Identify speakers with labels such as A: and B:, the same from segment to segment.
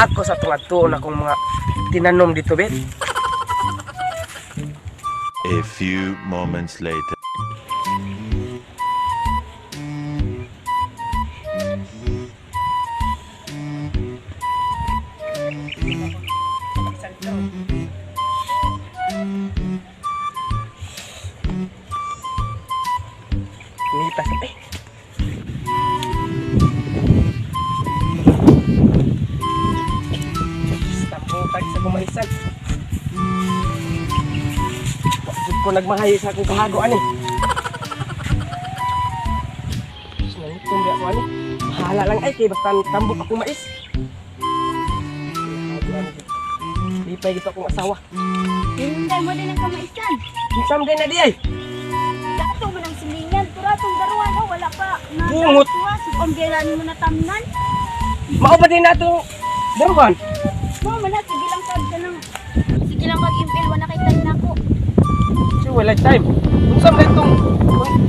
A: ako sa tuwad-tuon akong mga tinanom dito, bet.
B: A few moments later.
A: Nita sa Tambukag sa kumaisan. Wakit ko nagmahay sa akong kahagoan eh. Sinalitong biya ko ani. Bahala lang ay kay basta tambok ako mais. Lipay gito akong asawa.
C: Hinday mo din ang kamaisan.
A: Isam din na di ay.
C: Dato mo ng silingan. Turatong daruan o wala pa.
A: Bungot.
C: Supamgelan mo na tamnan.
A: Mao ba din nato daruhan?
C: Mo man sige lang kag kanang. Sige lang mag-impel wala kay time nako.
A: So wala time. Unsam na itong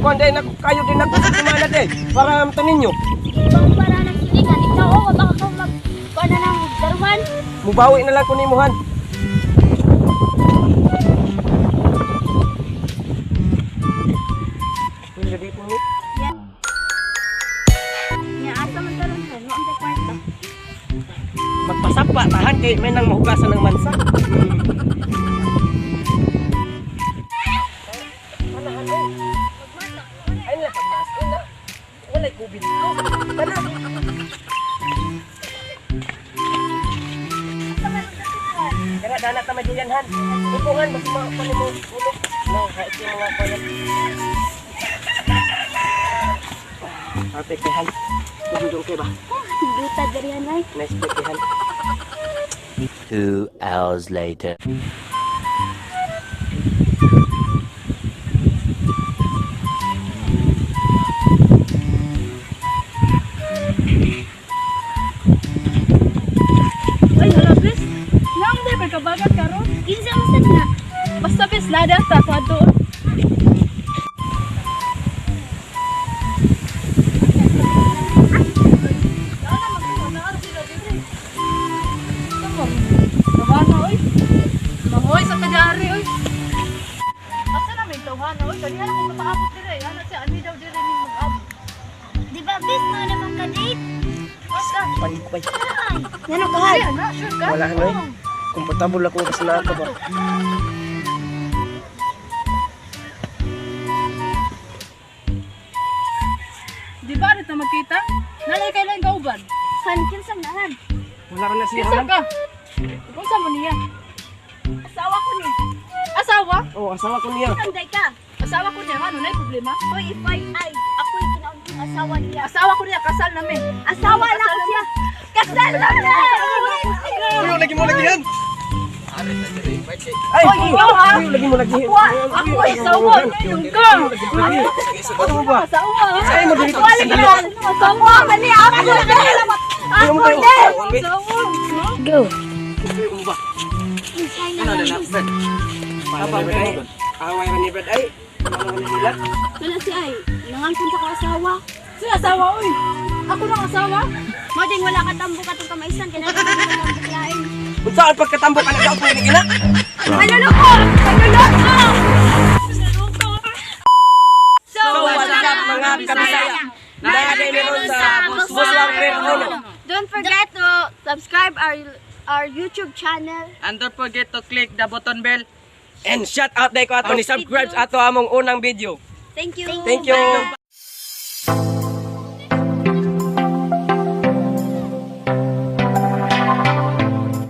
A: kuan day nako kayo din nako sa semana day para tanin nyo.
C: Ibang para ng silingan. Ikaw o baka ka mag kuan na ng daruan.
A: Mubawi na lang ko nimuhan. Jadi po ni.
C: Yan. Nya asa man daron mo ang kwarta.
A: Magpasapa tahan kay may nang mahugasan ng mansa. Ay na pagmas na. Wala ko binito. Kana. Kaya dana ta maduyanhan. Ipungan mas mo ulo. No, kahit yung mga pala. Pekehan. Duduk ke ba?
C: Duta dari anay.
A: Nice pekehan.
B: 2 hours later.
D: Ay, hala, bes. Nang di pagkabagat karon.
C: Kinsa masad na.
D: Basta bes lada sa kwado. Tawhana oy. Mahoy sa kagari oy. Asa na may tawhana oy? Kani ana kung mapaabot dire. Ana siya ani daw dire ni mag-abot.
C: Di ba bis mo naman ka-date?
D: Asa?
A: Panikbay.
C: Ay, yan ang kahal.
D: Ay, ana, sure ka?
A: Wala ano eh. Komportable ako kasi na ako ba.
D: Di ba rin na magkita? Nanay kailan kauban?
C: Han, kinsang nahan.
A: Wala ka na siya.
D: Isa ka. Kung saan mo niya?
C: Asawa ko ni.
D: Asawa?
A: Oh, asawa ko niya.
C: Kanday ka.
D: Asawa ko niya, ano na yung problema?
C: Hoy, if I ako'y tinawag yung asawa niya.
D: Asawa ko niya, kasal namin.
C: Asawa na ko siya. Kasal na na!
A: Uyo, lagi mo lagi yan. Ay,
D: Oy, ikaw, ha?
A: Uyo, lagi mo lagi.
D: Ako ay asawa niya, yung ka.
A: Ano ba?
D: Asawa, ha?
A: Ay, mo dito.
C: Wala ka. Asawa ka ni ako din.
A: Uyo mo
C: Ako
A: tayo.
C: din.
D: Asawa.
C: Go.
A: Uyo mo ba?
C: Isay na lang.
A: Apa ba ay? Away ra ni Brad ay. Ano nila?
C: Wala si ay. Nangampun sa asawa.
D: Si asawa, uy. Ako ng asawa.
C: Modeng wala ka tambo ka itong kamaisan. Kailangan ka na tambuklain.
A: Unsa ang pagkatambo ka na upo ni ina?
C: Manuloko! Manuloko!
A: So, what's up mga kabisaya? Nagagay meron sa Buswang Perno.
C: Don't forget to subscribe our YouTube channel.
E: And don't forget to click the button bell.
A: And shout out day ko ato ni subscribe sa ato among unang video.
C: Thank you.
A: Thank you.